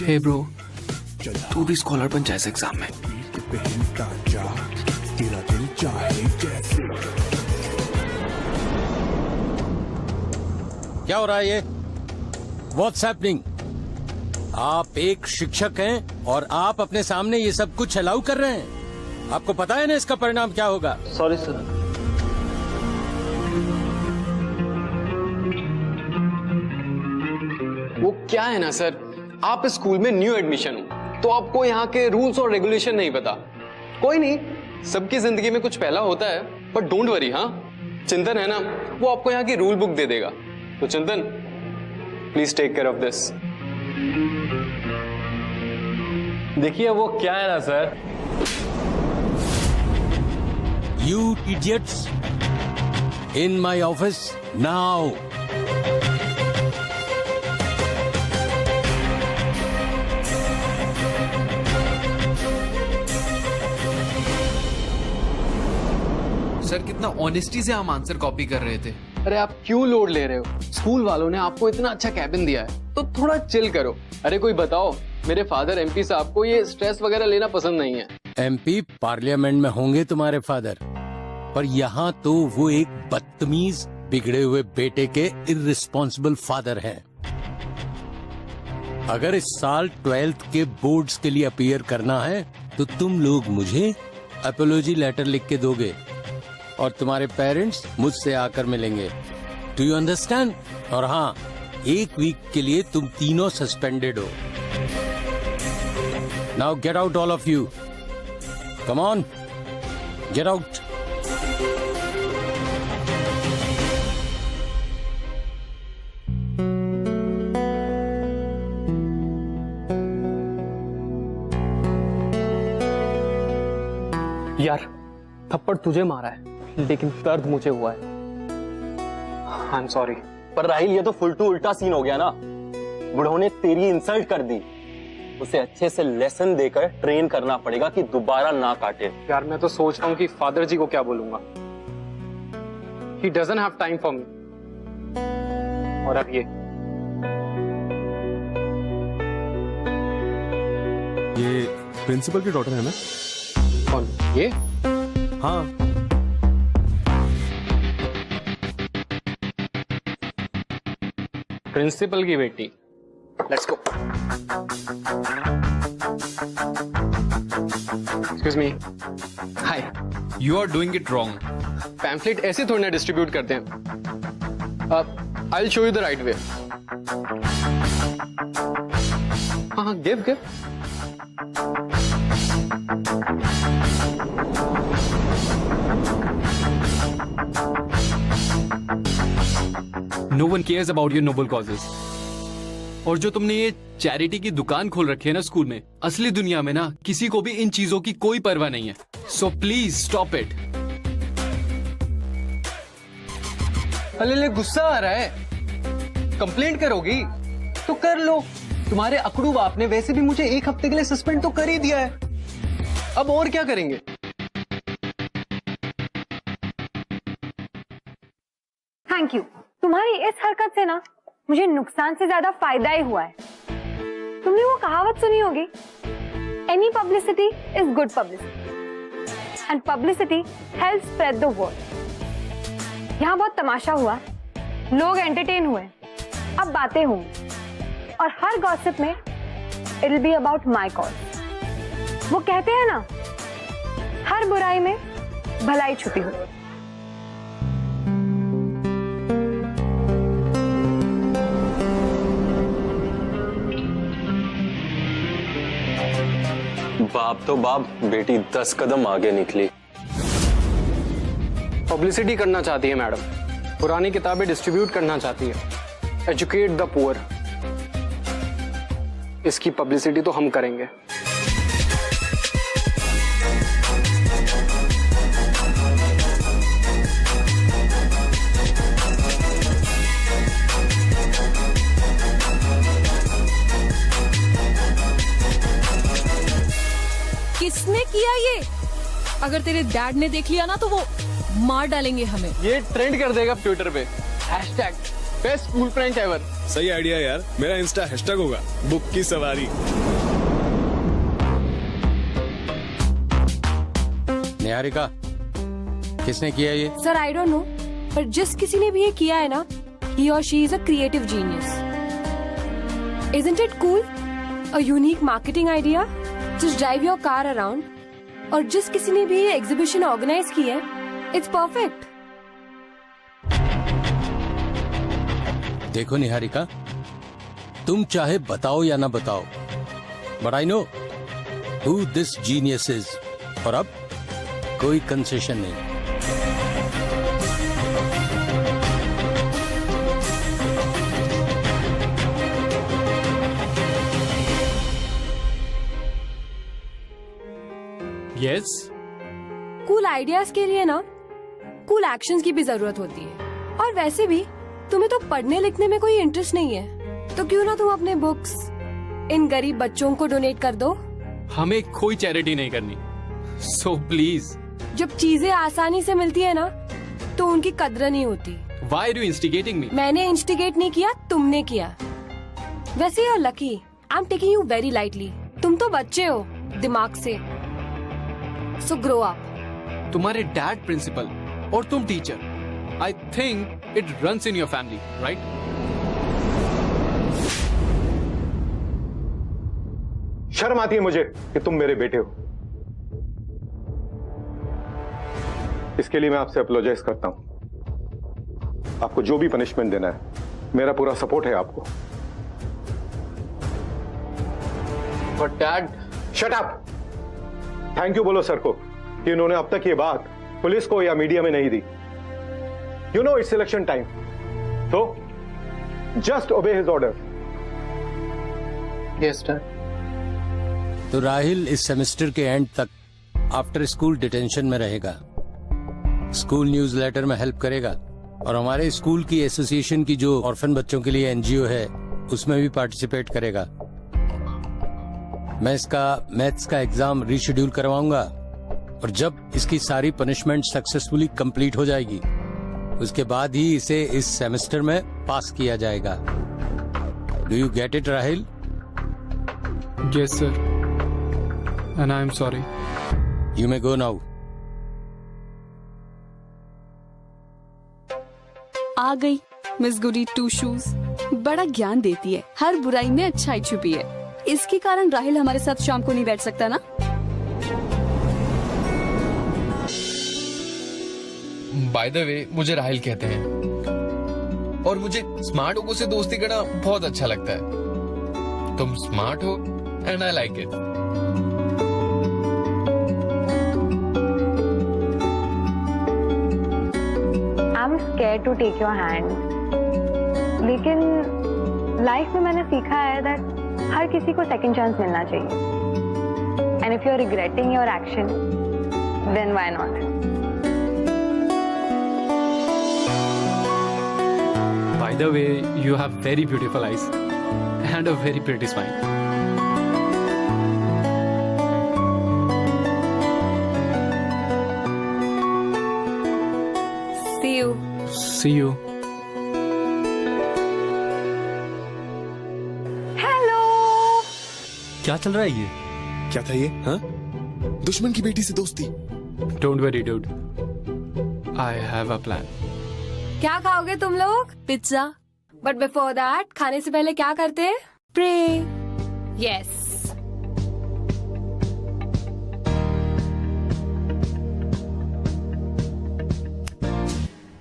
हे bro, तू भी scholar बन जा इस एग्जाम में। क्या हो रहा है ये? What's happening? आप एक शिक्षक हैं और आप अपने सामने ये सब कुछ अलाउ कर रहे हैं। आपको पता है ना इसका परिणाम क्या होगा? Sorry sir. वो क्या है ना सर, आप इस स्कूल में न्यू एडमिशन हो तो आपको यहाँ के रूल्स और रेगुलेशन नहीं पता। कोई नहीं, सबकी जिंदगी में कुछ पहला होता है, बट डोंट वरी। हाँ, चिंतन है ना, वो आपको यहाँ की रूल बुक दे देगा। तो Chintan, please take care of this. देखिए वो क्या है ना sir, You idiots! In my office now! Sir कितना ऑनेस्टी से हम आंसर कॉपी कर रहे थे। अरे आप क्यों लोड ले रहे हो? स्कूल वालों ने आपको इतना अच्छा कैबिन दिया है, तो थोड़ा चिल करो। अरे कोई बताओ, मेरे फादर एमपी साहब को ये स्ट्रेस वगैरह लेना पसंद नहीं है। एमपी पार्लियामेंट में होंगे तुम्हारे फादर, पर यहाँ तो वो एक बदतमीज बिगड़े हुए बेटे के इर्रिस्पॉन्सिबल फादर हैं। अगर इस साल 12th के बोर्ड्स के लिए अपीयर करना है तो तुम लोग मुझे अपोलॉजी लेटर लिख के दोगे और तुम्हारे पेरेंट्स मुझसे आकर मिलेंगे। Do you understand? और हाँ, 1 वीक के लिए तुम तीनों सस्पेंडेड हो। Now get out all of you. Come on, get out. यार, थप्पड़ तुझे मारा है, लेकिन दर्द मुझे हुआ है। आई एम सॉरी। पर राहिल ये तो फुल टू उल्टा सीन हो गया ना। बुढ़ों ने तेरी इंसल्ट कर दी, उसे अच्छे से लेसन देकर ट्रेन करना पड़ेगा कि दोबारा ना काटे। यार मैं तो सोच रहा हूँ कि फादर जी को क्या बोलूंगा। He doesn't have time for me। और अब ये प्रिंसिपल की डॉटर है ना? कौन? ये? हाँ। प्रिंसिपल की बेटी। Let's go. Excuse me. Hi. You are doing it wrong. Pamphlet ऐसे थोड़ी ना डिस्ट्रीब्यूट करते हैं। I will show you the right way. हाँ हाँ, give give. No one cares about your noble causes. और जो तुमने ये चैरिटी की दुकान खोल रखी है ना स्कूल में, असली दुनिया में ना किसी को भी इन चीजों की कोई परवाह नहीं है। So please stop it. अले गुस्सा आ रहा है? कंप्लेंट करोगी तो कर लो। तुम्हारे अकड़ू बाप ने वैसे भी मुझे 1 हफ्ते के लिए सस्पेंड तो कर ही दिया है। अब और क्या करेंगे? Thank you. तुम्हारी इस हरकत से ना मुझे नुकसान से ज्यादा फायदा ही हुआ है। तुमने वो कहावत सुनी होगी, any publicity is good publicity and publicity helps spread the word. यहाँ बहुत तमाशा हुआ, लोग एंटरटेन हुए, अब बातें होंगी और हर गॉसिप में it will be about my cause. वो कहते हैं ना, हर बुराई में भलाई छुपी हुई। बाप तो बाप, बेटी 10 कदम आगे निकली। पब्लिसिटी करना चाहती है मैडम, पुरानी किताबें डिस्ट्रीब्यूट करना चाहती है, एजुकेट द पुअर। इसकी पब्लिसिटी तो हम करेंगे। किसने किया ये? अगर तेरे डैड ने देख लिया ना तो वो मार डालेंगे हमें। ये ट्रेंड कर देगा ट्विटर पे। Best school friend ever. सही आइडिया यार, मेरा इंस्टा हैशटैग होगा बुक की सवारी। निहारिका, किसने किया ये? सर आई डोंट नो, पर जिस किसी ने भी ये किया है ना, he or she is a creative genius. Isn't it cool? A unique marketing idea. Just drive your car around. और जिस किसी ने भी ये एग्जीबिशन ऑर्गेनाइज की है, it's perfect. देखो निहारिका, तुम चाहे बताओ या ना बताओ, but I know who this genius is. और अब कोई कंसेशन नहीं। यस, कूल आइडियाज के लिए ना कूल एक्शंस की भी जरूरत होती है। और वैसे भी तुम्हें तो पढ़ने लिखने में कोई इंटरेस्ट नहीं है, तो क्यों ना तुम अपने बुक्स इन गरीब बच्चों को डोनेट कर दो। हमें कोई चैरिटी नहीं करनी, सो प्लीज। जब चीजें आसानी से मिलती है ना, तो उनकी कद्र नहीं होती। Why are you instigating me? मैंने इंस्टिगेट नहीं किया, तुमने किया। वैसे you are lucky, I am taking you very lightly. तुम तो बच्चे हो दिमाग से, सो ग्रो अप। तुम्हारे डैड प्रिंसिपल और तुम teacher. I think it runs in your family, right? शर्म आती है मुझे कि तुम मेरे बेटे हो। इसके लिए मैं आपसे अपोलोजाइज करता हूं। आपको जो भी पनिशमेंट देना है, मेरा पूरा सपोर्ट है आपको। But dad. Shut up. Thank you बोलो सर को कि उन्होंने अब तक ये बात पुलिस को या मीडिया में नहीं दी। You know it's election time, तो just obey his order. Yes dad. तो राहिल इस सेमेस्टर के एंड तक आफ्टर स्कूल डिटेंशन में रहेगा। स्कूल न्यूज लेटर में हेल्प करेगा और हमारे स्कूल की एसोसिएशन की जो ऑर्फन बच्चों के लिए एनजीओ है, उसमें भी पार्टिसिपेट करेगा। मैं इसका मैथ्स का एग्जाम रीशेड्यूल करवाऊंगा और जब इसकी सारी पनिशमेंट सक्सेसफुली कंप्लीट हो जाएगी, उसके बाद ही इसे इस सेमेस्टर में पास किया जाएगा। Do you get it Rahil? Yes sir, and I am sorry. You may go now. आ गई मिस गुडी टू शूज। बड़ा ज्ञान देती है, हर बुराई में अच्छाई छुपी है। इसके कारण राहिल हमारे साथ शाम को नहीं बैठ सकता ना? बाय द वे, मुझे राहिल कहते हैं और मुझे स्मार्ट लोगों से दोस्ती करना बहुत अच्छा लगता है। तुम स्मार्ट हो and I like it. I am scared to take your hand, लेकिन लाइफ में मैंने सीखा है दैट हर किसी को सेकंड चांस मिलना चाहिए। And if you are regretting your action, then why not? By the way, you have very beautiful eyes and a very pretty smile. See you. See you. Hello. क्या चल रहा है ये? क्या था ये? हाँ? दुश्मन की बेटी से दोस्ती। Don't worry, dude. I have a plan. क्या खाओगे तुम लोग? पिज्जा। बट बिफोर दैट, खाने से पहले क्या करते हैं? प्रे। यस।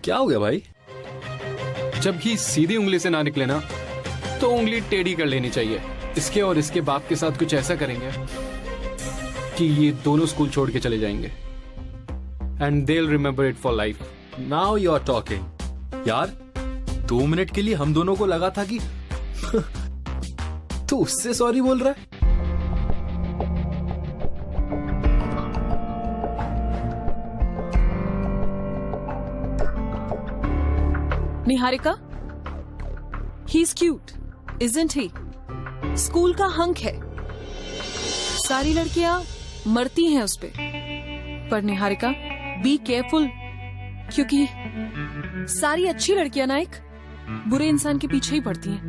क्या हो गया भाई? जब घी सीधी उंगली से ना निकले ना, तो उंगली टेढ़ी कर लेनी चाहिए। इसके और इसके बाप के साथ कुछ ऐसा करेंगे कि ये दोनों स्कूल छोड़ के चले जाएंगे and they'll remember it for life. Now you are talking. यार 2 मिनट के लिए हम दोनों को लगा था कि तू उससे सॉरी बोल रहा है। Niharika, he is cute, isn't he? School का हंक है। सारी लड़कियां मरती हैं उस पे, पर निहारिका बी केयरफुल, क्योंकि सारी अच्छी लड़कियां ना एक बुरे इंसान के पीछे ही पड़ती हैं।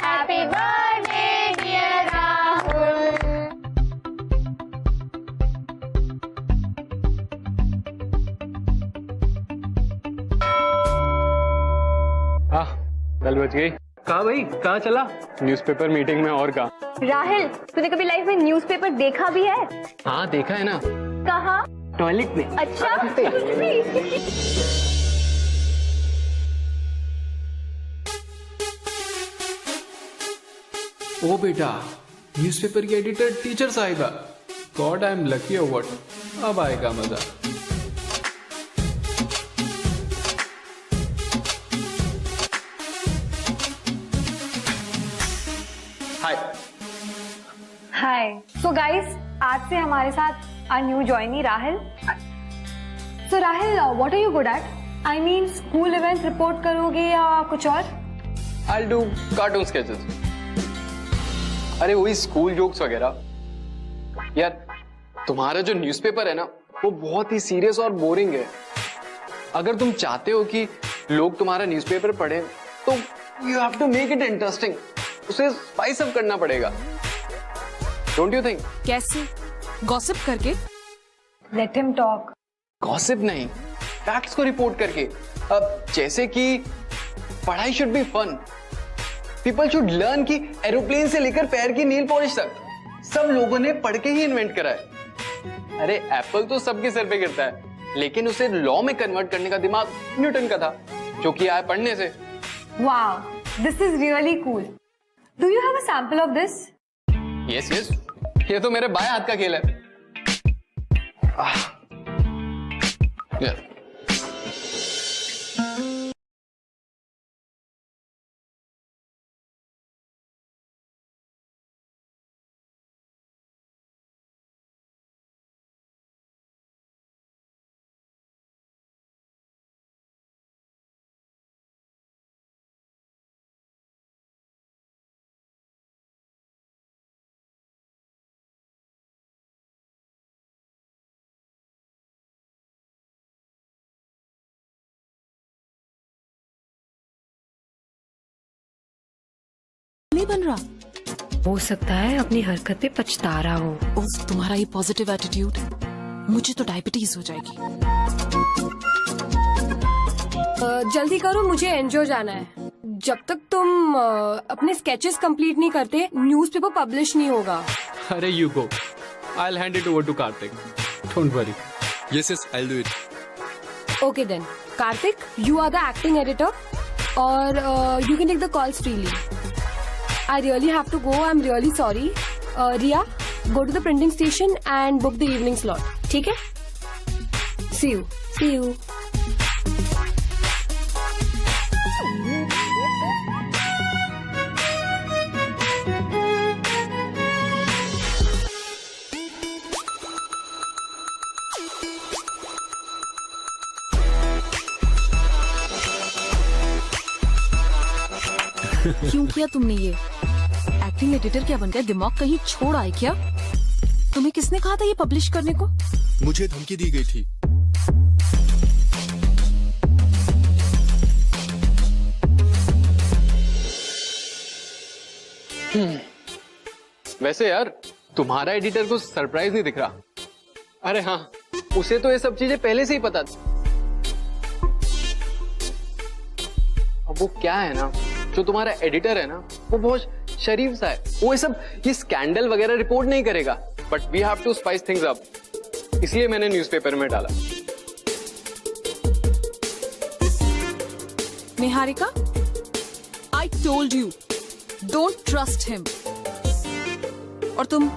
Happy birthday, dear Rahul. कल बच गई। कहाँ भाई, कहाँ चला? न्यूज़पेपर मीटिंग में। और कहाँ? राहुल, तूने कभी लाइफ में न्यूज़पेपर देखा भी है? हाँ देखा है ना। कहाँ? टॉयलेट में। अच्छा। ओ बेटा, न्यूज़पेपर की एडिटर टीचर साहिबा। गॉड आई एम लकी और व्हाट। अब आएगा मजा। हाय। हाय। सो गाइस, आज से हमारे साथ our new joinee Rahul. So Rahul, what are you good at? I mean, school events report करोगे या कुछ और? I'll do cartoon sketches. अरे वही स्कूल जोक्स वगैरह। यार तुम्हारा जो न्यूज़पेपर है ना, वो बहुत ही सीरियस और बोरिंग है। अगर तुम चाहते हो कि लोग तुम्हारा न्यूज़पेपर पढ़ें, तो you have to make it interesting. उसे स्पाइस अप करना पड़ेगा। Don't you think? कैसे? गॉसिप करके? Let him talk. गॉसिप नहीं, फैक्ट्स को रिपोर्ट करके। अब जैसे कि पढ़ाई should be fun. People should learn कि एरोप्लेन से लेकर पैर की नील पॉलिश तक सब लोगों ने पढ़ के ही इन्वेंट करा है। अरे एप्पल तो सबके सर पे गिरता है, लेकिन उसे लॉ में कन्वर्ट करने का दिमाग न्यूटन का था, जो कि आया पढ़ने से। Wow, this is really cool. Do you have a sample of this? Yes yes, ये तो मेरे बाएं हाथ का खेल है। Yeah. नहीं बन रहा। हो सकता है अपनी हरकत पे पछता रहा हो। उफ, तुम्हारा ये पॉजिटिव एटीट्यूड, मुझे तो डायबिटीज हो जाएगी। जल्दी करो, मुझे एनजीओ जाना है। जब तक तुम अपने स्केचेस कंप्लीट नहीं करते, न्यूज़पेपर पब्लिश नहीं होगा। अरे you go, I will hand it over to Kartik. Don't worry. Yes, yes, I'll do it. Okay then, Kartik, you are the acting editor और you can take the calls freely. I really have to go. I'm really sorry. Ria, go to the printing station and book the evening slot. ठीक है? See you. See you. क्यों किया तुमने ये? Acting editor क्या बन गया? दिमाग कहीं छोड़ आए क्या? तुम्हें किसने कहा था ये पब्लिश करने को? मुझे धमकी दी गई थी। वैसे यार, तुम्हारा एडिटर को सरप्राइज नहीं दिख रहा। अरे हाँ, उसे तो ये सब चीजें पहले से ही पता थी। अब वो क्या है ना, जो तुम्हारा एडिटर है ना, वो बहुत शरीफ सा है। वो ये स्कैंडल वगैरह रिपोर्ट नहीं करेगा, but we have to spice things up. इसलिए मैंने न्यूज़पेपर में डाला। Niharika, I told you, don't trust him. और तुम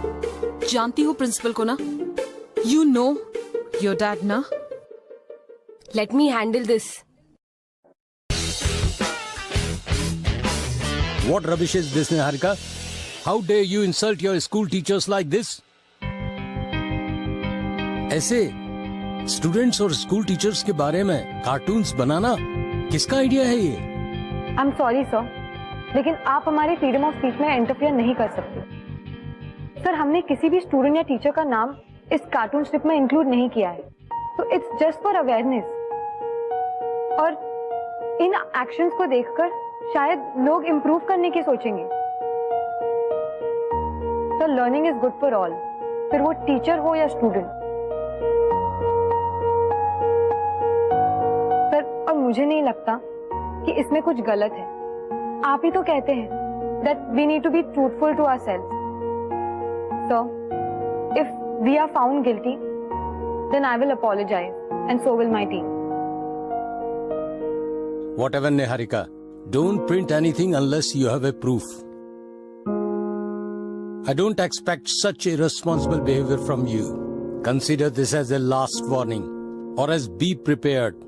जानती हो प्रिंसिपल को ना? यू नो योर डैड ना? Let me handle this. What rubbish is this, Niharika? How dare you insult your school teachers like this? ऐसे स्टूडेंट्स और स्कूल टीचर्स के बारे में कार्टून्स बनाना किसका आइडिया है ये? I'm sorry sir, लेकिन आप हमारी फ्रीडम ऑफ स्पीच में इंटरफियर नहीं कर सकते। सर, हमने किसी भी स्टूडेंट या टीचर का नाम इस कार्टून स्ट्रिप में इंक्लूड नहीं किया है, तो इट्स जस्ट फॉर अवेयरनेस। और इन एक्शंस को देखकर शायद लोग इम्प्रूव करने की सोचेंगे। Sir, learning is good for all, फिर वो टीचर हो या स्टूडेंट। सर, और मुझे नहीं लगता कि इसमें कुछ गलत है। आप ही तो कहते हैं that we need to be truthful to ourselves. So, if we are found guilty, then I will apologize, and so will my team. Whatever, Niharika, don't print anything unless you have a proof. I don't expect such irresponsible behavior from you. Consider this as a last warning, or as be prepared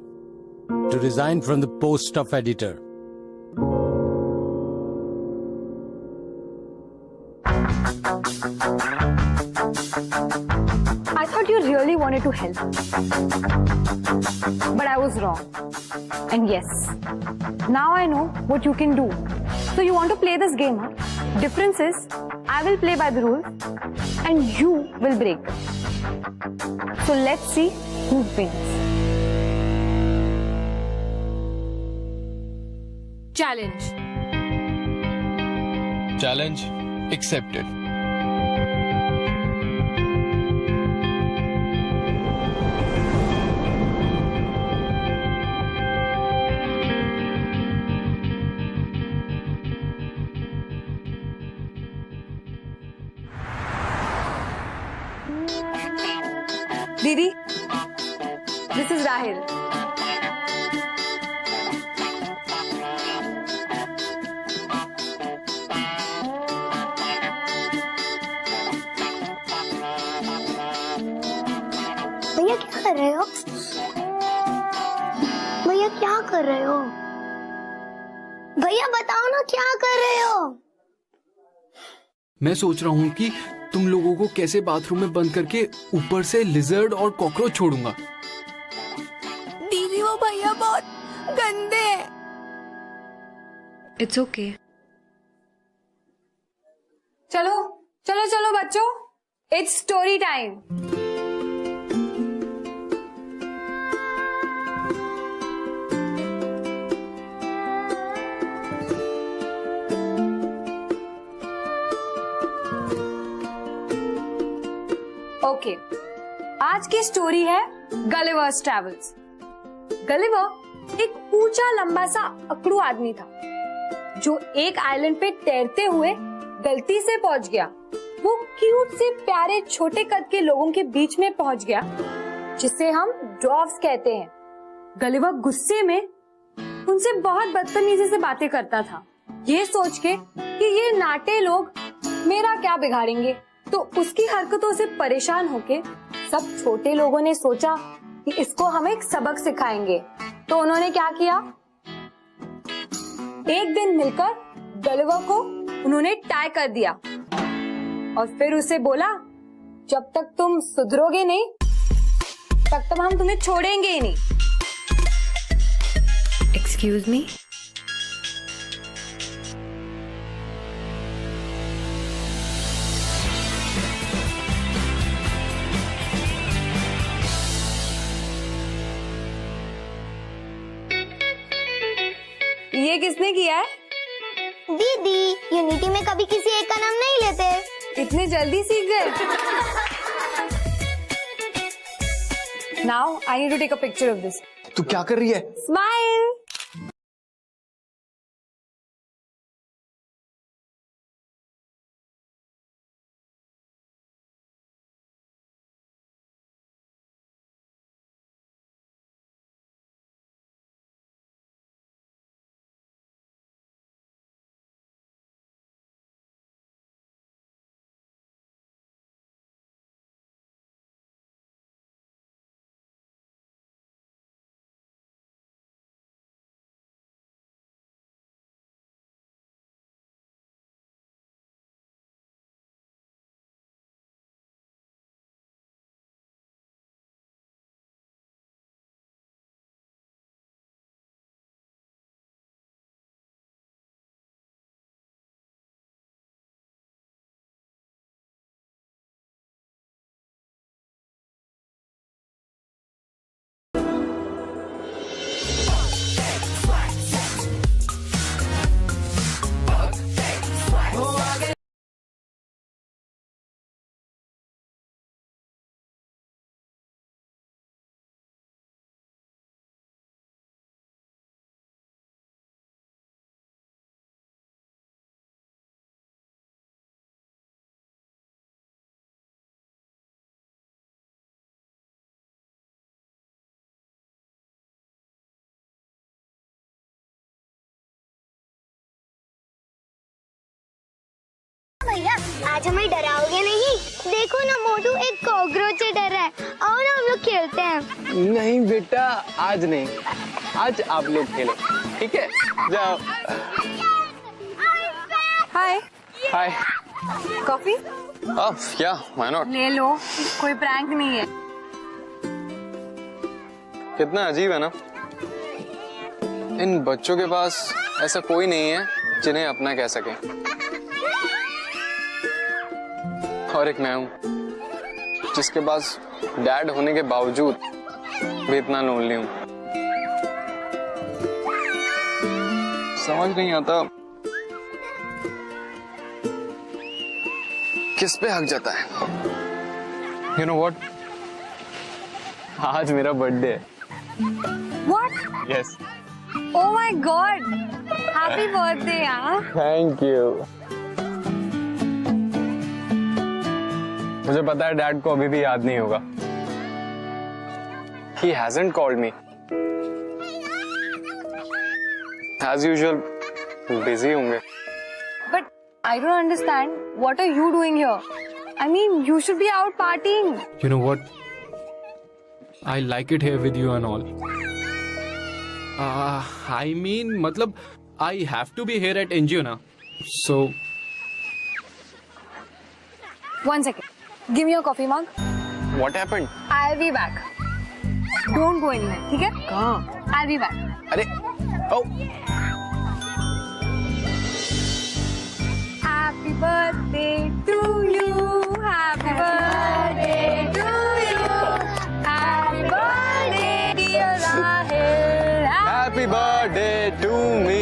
to resign from the post of editor. I thought you really wanted to help, but I was wrong. And yes, now I know what you can do. So you want to play this game, huh? Difference is, I will play by the rules, and you will break them. So let's see who wins. Challenge. Challenge accepted. Didi, this is Rahil. भैया क्या कर रहे हो? भैया क्या कर रहे हो? भैया बताओ ना क्या कर रहे हो? मैं सोच रहा हूँ कि तुम लोगों को कैसे बाथरूम में बंद करके ऊपर से लिजर्ड और कॉकरोच छोड़ूंगा। दीदी वो भैया बहुत गंदे हैं। It's okay. चलो चलो चलो बच्चों, इट्स स्टोरी टाइम। ओके, आज की स्टोरी है गलिवर्स ट्रैवल्स। गलिवर एक ऊंचा लंबा सा अकड़ू आदमी था जो एक आइलैंड पे तैरते हुए गलती से पहुंच गया। वो क्यूट से प्यारे छोटे कद के लोगों के बीच में पहुंच गया जिसे हम ड्वार्फ्स कहते हैं। गलिवर गुस्से में उनसे बहुत बदतमीजी से बातें करता था, ये सोच के कि ये नाटे लोग मेरा क्या बिगाड़ेंगे। तो उसकी हरकतों से परेशान होके सब छोटे लोगों ने सोचा कि इसको हम एक सबक सिखाएंगे। तो उन्होंने क्या किया, एक दिन मिलकर गलिवर को उन्होंने टाई कर दिया और फिर उसे बोला, जब तक तुम सुधरोगे नहीं तब तक हम तुम्हें छोड़ेंगे ही नहीं। Excuse me? ये किसने किया है? दीदी यूनिटी में कभी किसी एक का नाम नहीं लेते। इतने जल्दी सीख गए। Now I need to take a picture of this. तू क्या कर रही है? स्माइल। भैया आज हमें डराओगे नहीं? देखो ना मोटू, एक कॉकरोच से डर रहा है। आओ ना हम लोग खेलते हैं। नहीं बेटा, आज नहीं, आज आप लोग खेलो, ठीक है? जाओ। हाय, हाय। कॉफी या व्हाई नॉट? ले लो, कोई प्रैंक नहीं है। कितना अजीब है ना, इन बच्चों के पास ऐसा कोई नहीं है जिन्हें अपना कह सके, और एक मैं हूं जिसके पास डैड होने के बावजूद भी इतना लोनली हूं। समझ नहीं आता किस पे हक जाता है। यू नो व्हाट, आज मेरा बर्थडे है। What? Yes. Oh my God! Happy birthday यार। Thank you. मुझे पता है डैड को अभी भी याद नहीं होगा। He hasn't called me. As usual, busy होंगे। But I don't understand. What are you doing here? I mean, you should be out partying. You know what? I like it here with you and all. I mean, मतलब I have to be here at NGO ना. So. One second. Give me your coffee mug. What happened? I'll be back. Don't go anywhere. ठीक है? कहाँ? I'll be back. अरे, oh. Happy birthday to you. Happy birthday to you. Happy birthday, dear Rahil. Happy birthday to me.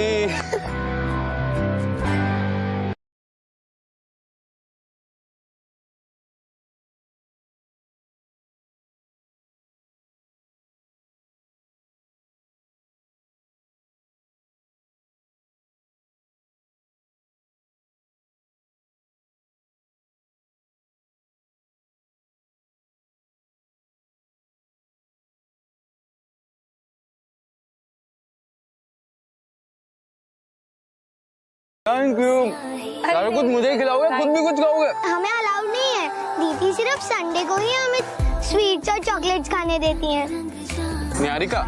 Thank you. सारा कुछ मुझे ही खिलाओगे, खुद भी कुछ खाओगे? हमें अलाउड नहीं है। दीदी सिर्फ संडे को ही हमें स्वीट्स और चॉकलेट्स खाने देती हैं। निहारिका,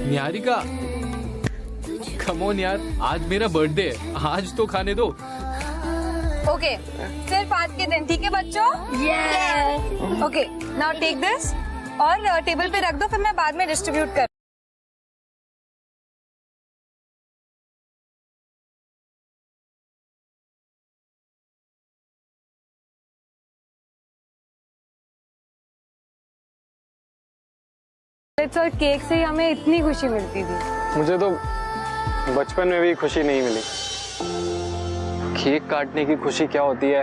निहारिका, कम ऑन यार, आज मेरा बर्थडे है, आज तो खाने दो। Okay, सिर्फ आज के दिन, ठीक है बच्चों? Yes. Okay, now take this और टेबल पे रख दो, फिर मैं बाद में डिस्ट्रीब्यूट कर। और केक से ही हमें इतनी खुशी मिलती थी। मुझे तो बचपन में भी खुशी नहीं मिली। केक काटने की खुशी क्या होती है,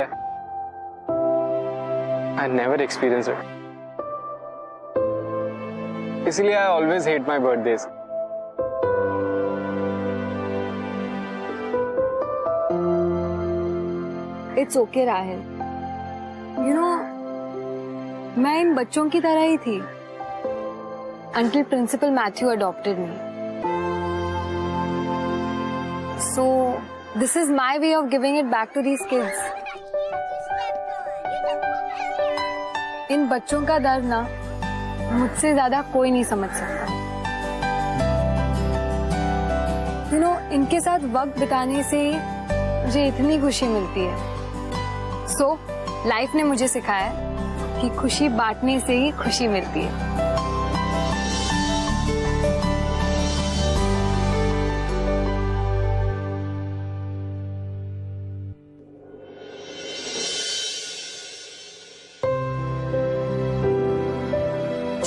I never experienced it. इसलिए I always hate my birthdays. It's okay Rahil. You know, मैं इन बच्चों की तरह ही थी until Principal Matthew adopted me. So this is my way of giving it back to these kids. इन बच्चों का दर्द ना मुझसे ज्यादा कोई नहीं समझ सकता। You know, इनके साथ वक्त बिताने से मुझे इतनी खुशी मिलती है। So लाइफ ने मुझे सिखाया कि खुशी बांटने से ही खुशी मिलती है।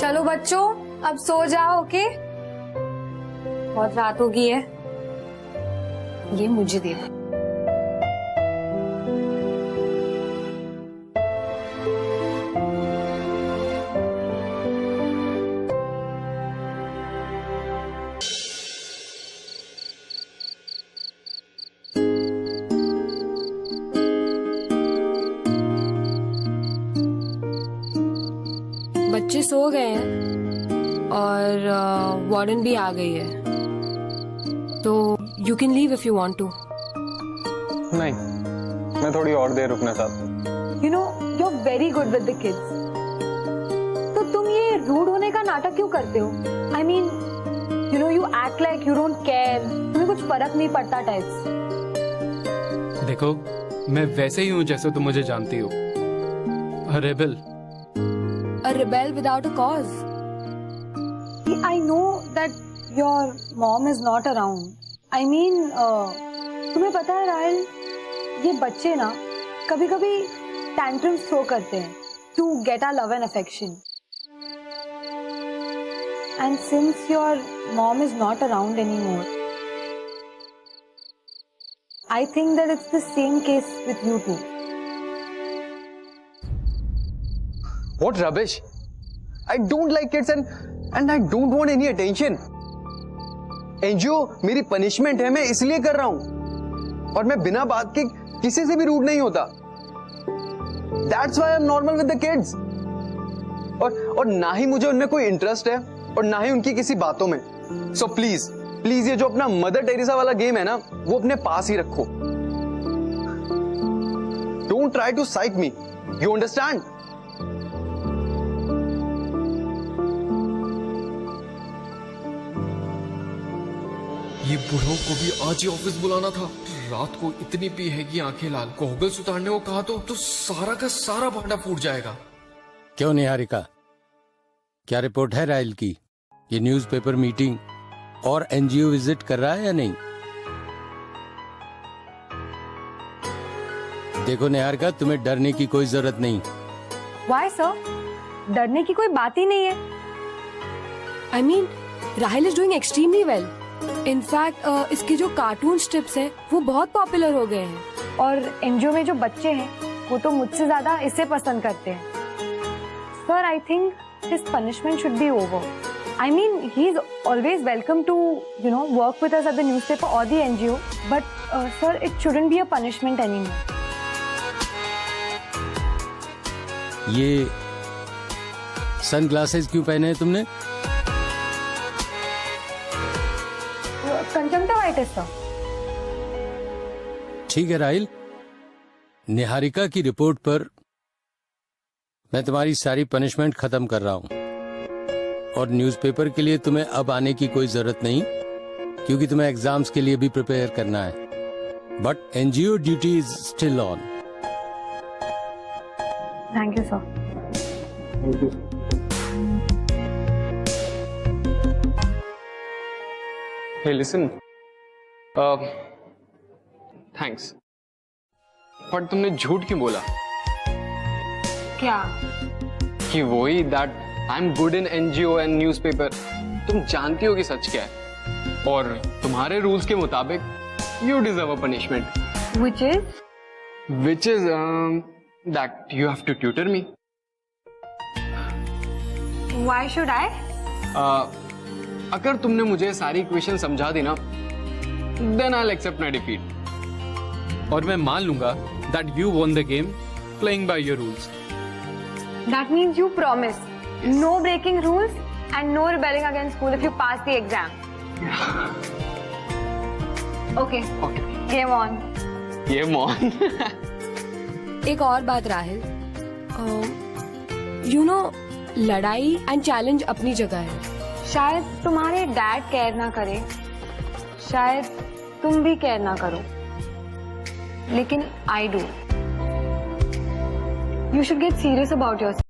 चलो बच्चों, अब सो जाओ, ओके? बहुत रात हो गई है, ये मुझे दे दो। बच्चे सो गए हैं और वार्डन भी आ गई है, तो you can leave if you want to. नहीं, मैं थोड़ी और देर रुकना चाहता हूँ। You know you are very good with the kids. तो तुम ये रूड होने का नाटक क्यों करते हो? I mean you know you act like you don't care, तुम्हें कुछ फर्क नहीं पड़ता टाइप्स। देखो, मैं वैसे ही हूँ जैसे तुम मुझे जानती हो, rebel. A rebel without a cause. I know that your mom is not around. I mean, तुम्हें पता है राहिल, ये बच्चे ना कभी कभी tantrums थ्रो करते हैं to get our love and affection. And since your mom is not around anymore, I think that it's the same case with you too. What rubbish! I don't like kids and I don't want any attention. NGO मेरी punishment है, मैं इसलिए कर रहा हूं, और मैं बिना बात के किसी से भी रूड नहीं होता. That's why I'm normal with the kids. और ना ही मुझे उनमें कोई इंटरेस्ट है और ना ही उनकी किसी बातों में. So प्लीज ये जो अपना मदर टेरेसा वाला गेम है ना, वो अपने पास ही रखो. Don't try to psych me. You understand? ये बुढ़ों को भी आज ही ऑफिस बुलाना था. रात को इतनी पी है कि आंखें लाल. गॉगल्स उतारने को कहा तो सारा का सारा भांडा फूट जाएगा. क्यों निहारिका, क्या रिपोर्ट है राहिल की? ये न्यूज़पेपर मीटिंग और एनजीओ विजिट कर रहा है या नहीं? देखो निहारिका, तुम्हें डरने की कोई जरूरत नहीं. Why sir? डरने की कोई बात ही नहीं है. I mean, Rahil is doing extremely well. In fact इसके जो कार्टून स्ट्रिप्स हैं वो बहुत पॉपुलर हो गए हैं. और एनजीओ में जो बच्चे हैं वो तो मुझसे ज्यादा इसे पसंद करते हैं. Sir, I think his punishment should be over. I mean he is always welcome to you know work with us at the newspaper और the NGO, but sir it shouldn't be a punishment anymore. ये sunglasses क्यों पहने हैं तुमने? Conjunctivitis sir. ठीक है राहिल, निहारिका की report पर मैं तुम्हारी सारी पनिशमेंट खत्म कर रहा हूं, और न्यूज़पेपर के लिए तुम्हें अब आने की कोई जरूरत नहीं, क्योंकि तुम्हें एग्जाम्स के लिए भी प्रिपेयर करना है. But NGO duty is still on. Thank you sir. Hey, listen. Thanks. पर तुमने झूठ क्यों बोला? क्या? कि वही that I'm good in NGO and newspaper. तुम जानती हो कि सच क्या है, और तुम्हारे रूल्स के मुताबिक you deserve a punishment. Which is that you have to tutor me. Why should I? अगर तुमने मुझे सारी इक्वेशन समझा दी ना, then I'll accept my defeat. और मैं मान लूंगा that you won the game playing by your rules. That means you promise no breaking rules and no rebelling against school if you pass the exam. Okay. Game on. Game on. एक और बात Rahil, you know लड़ाई and challenge अपनी जगह है. शायद तुम्हारे dad care ना करे, शायद तुम भी केयर ना करो, लेकिन I do. You should get serious about yourself.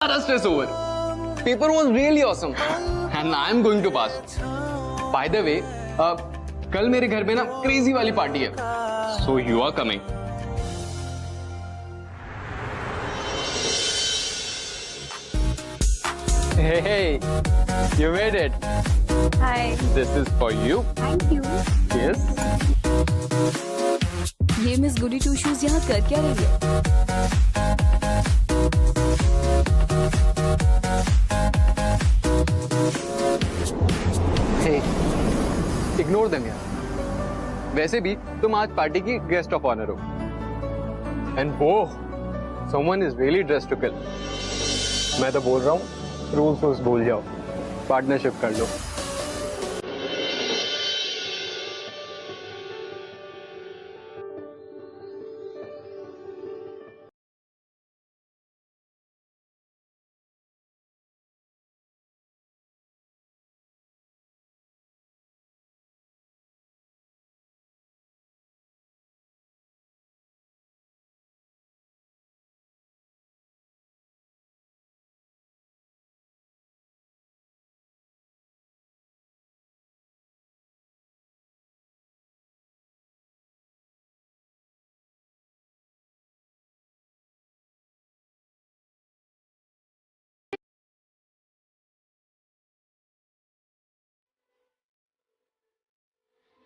सारा stress over. Paper was really awesome and I am going to pass. By the way, कल मेरे घर पे ना क्रेजी वाली पार्टी है, so you are coming. Hey, you made it. Hi. This is for you. Thank you. Yes. ये miss Gudi to shoes यहाँ कर क्या रही है? Hey, ignore them यार. वैसे भी तुम आज पार्टी की गेस्ट ऑफ ऑनर हो. And वो, someone is really dressed to kill. मैं तो बोल रहा हूँ, रूल्स भूल जाओ, पार्टनरशिप कर लो.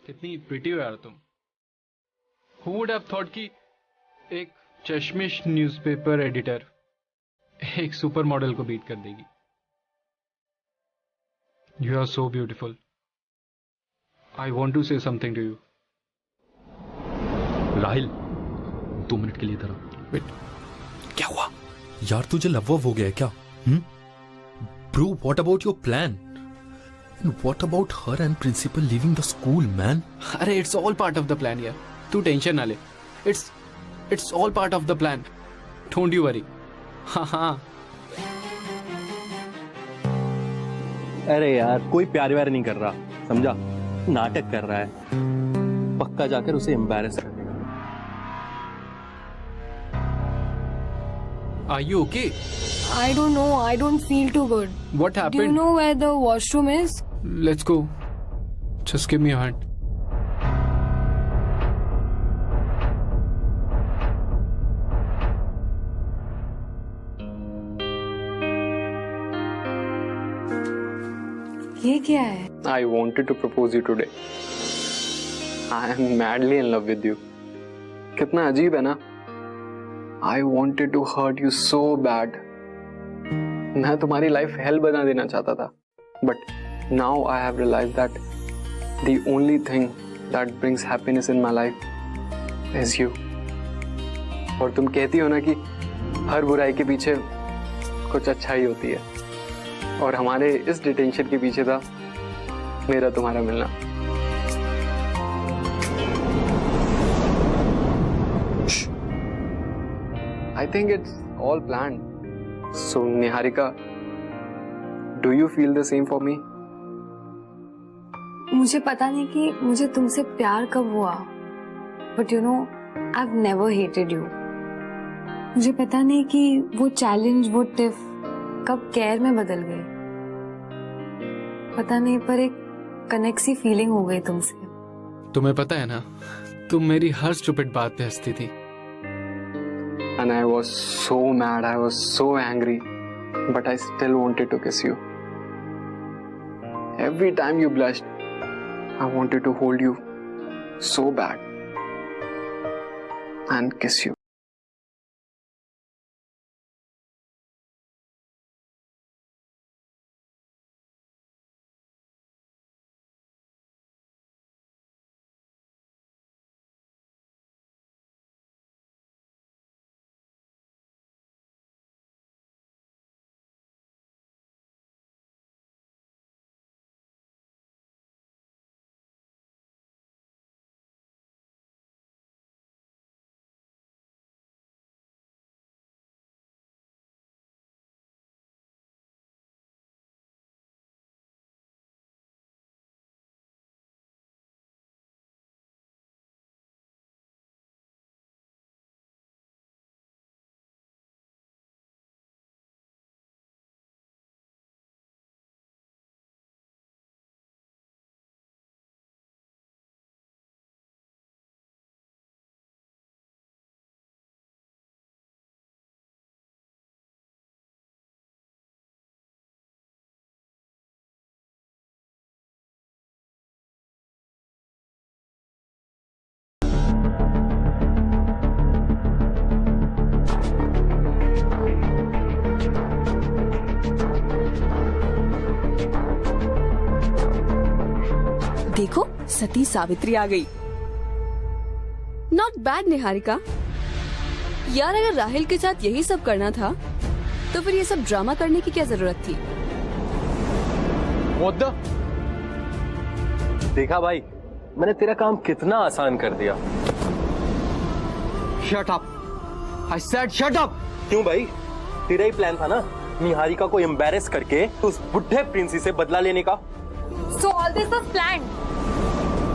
कितनी प्रिटी हो यार तुम. Who would have thought कि एक चश्मिश न्यूज़पेपर एडिटर एक सुपर मॉडल को बीट कर देगी. You are so beautiful. I want to say something to you. Rahil 2 minute के लिए इधर आ. वेट, क्या हुआ यार? तुझे लव हो गया है क्या? Bro, what about your plan? What about her and principal leaving the school, man? अरे it's all part of the plan यार. तू टेंशन ना ले. It's all part of the plan. Don't you worry. हाँ हाँ. अरे यार, कोई प्यार व्यार नहीं कर रहा, समझा? नाटक कर रहा है. पक्का जाकर उसे एम्बैरेस कर देगा. Are you okay? I don't know. I don't feel too good. What Do you happened? know where the washroom is? Let's go. Just give me your hand. ये क्या है? I wanted to propose you today. I am madly in love with you. कितना अजीब है ना? I wanted to hurt you so bad. मैं तुम्हारी life hell बना देना चाहता था. But now I have realized that the only thing that brings happiness in my life is you. और तुम कहती हो ना कि हर बुराई के पीछे कुछ अच्छाई होती है. और हमारे इस डिटेंशन के पीछे था मेरा तुम्हारा मिलना. I think it's all planned. So Niharika, do you feel the same for me? मुझे पता नहीं कि मुझे तुमसे प्यार कब हुआ, but you know I've never hated you. मुझे पता नहीं कि वो चैलेंज, वो टिफ कब केयर में बदल गई. पता नहीं, पर एक कनेक्ट सी फीलिंग हो गई तुमसे. तुम्हें पता है ना, तुम मेरी हर स्टूपिड बात पे हंसती थी. And I was so mad, I was so angry, but I still wanted to kiss you. Every time you blushed, I wanted to hold you so bad and kiss you. देखो सती सावित्री आ गई। Not bad Niharika. यार अगर राहिल के साथ यही सब करना था तो फिर ये सब ड्रामा करने की क्या जरूरत थी? What the? देखा भाई, मैंने तेरा काम कितना आसान कर दिया। Shut up. I said shut up. क्यों भाई, तेरा ही प्लान था ना निहारिका को एम्बैरेस करके उस बुढ़े प्रिंसी से बदला लेने का। So all this was planned.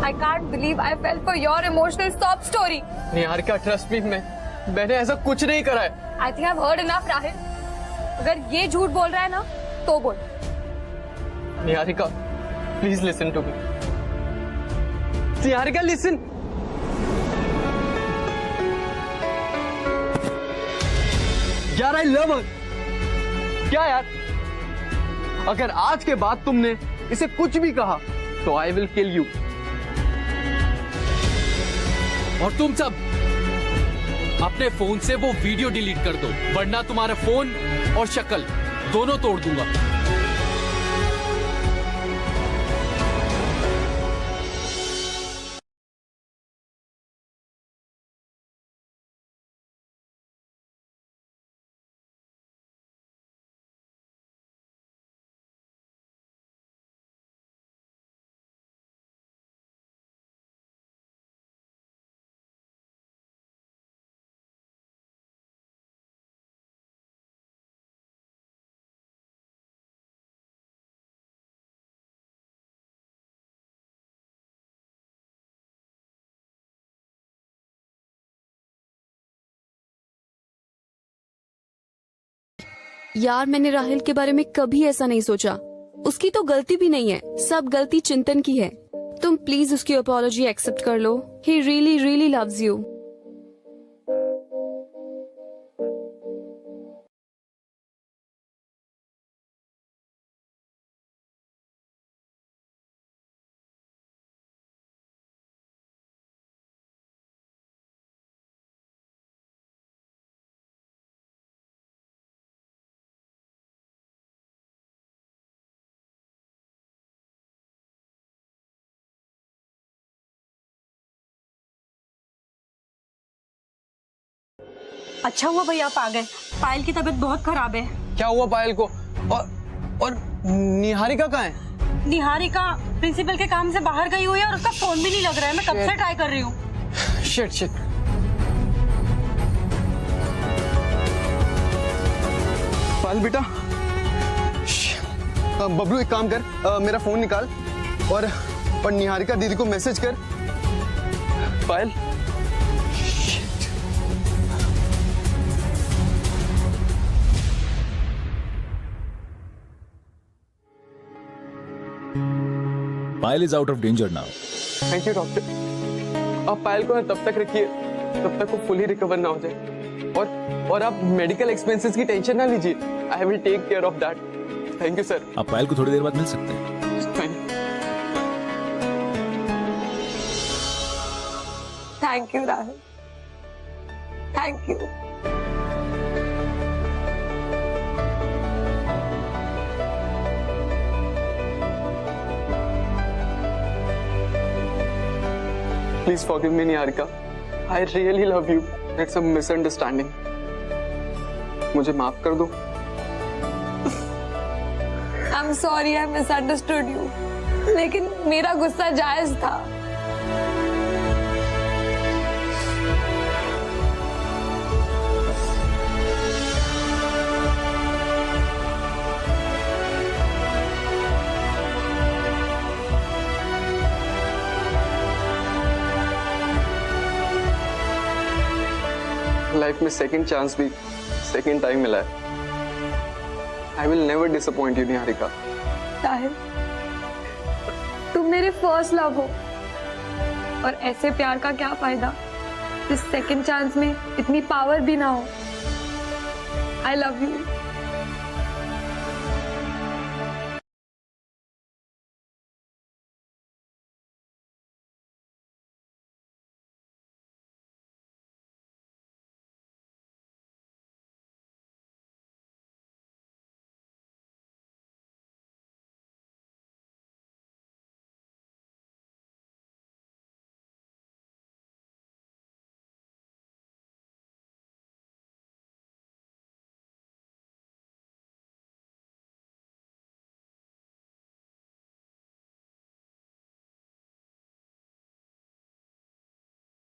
I can't believe I fell for your emotional sob story. Niharika trust me, मैंने ऐसा कुछ नहीं करा है। I think I've heard enough, Rahil. अगर ये झूठ बोल रहा है ना तो बोल। Niharika please listen to me. Niharika listen. यार आई लव हर। क्या यार, अगर आज के बाद तुमने इसे कुछ भी कहा तो आई विल किल यू। और तुम सब अपने फोन से वो वीडियो डिलीट कर दो, वरना तुम्हारा फोन और शक्ल दोनों तोड़ दूंगा। यार मैंने राहिल के बारे में कभी ऐसा नहीं सोचा। उसकी तो गलती भी नहीं है, सब गलती चिंतन की है। तुम प्लीज उसकी अपॉलॉजी एक्सेप्ट कर लो। He really really loves you. अच्छा हुआ भाई आप आ गए। पायल की तबीयत बहुत खराब है। क्या हुआ पायल को? और निहारिका कहाँ है? निहारिका प्रिंसिपल के काम से बाहर गई हुई है और उसका फोन भी नहीं लग रहा है। मैं कब से ट्राई कर रही हूँ। शिट। पायल बेटा, बबलू एक काम कर, मेरा फोन निकाल और निहारिका दीदी को मैसेज कर। Payal Payal is out of danger now. Thank you doctor. आप पायल को तब तक रखिए तब तक वो फुली रिकवर ना हो जाए, और आप मेडिकल एक्सपेंसेस की टेंशन ना लीजिए। I will take care of that. Thank you sir. आप पायल को थोड़ी देर बाद मिल सकते हैं। Thank you Rahul, thank you. Please forgive me, Niharika. I really love you. It's a misunderstanding. मुझे माफ कर दो। I'm sorry, I misunderstood you. लेकिन मेरा गुस्सा जायज था। लाइफ में सेकंड चांस भी सेकंड टाइम मिला है। I will never disappoint you Niharika. Sahil, तुम मेरे फर्स्ट लव हो, और ऐसे प्यार का क्या फायदा जिस सेकंड चांस में इतनी पावर भी ना हो। I love you.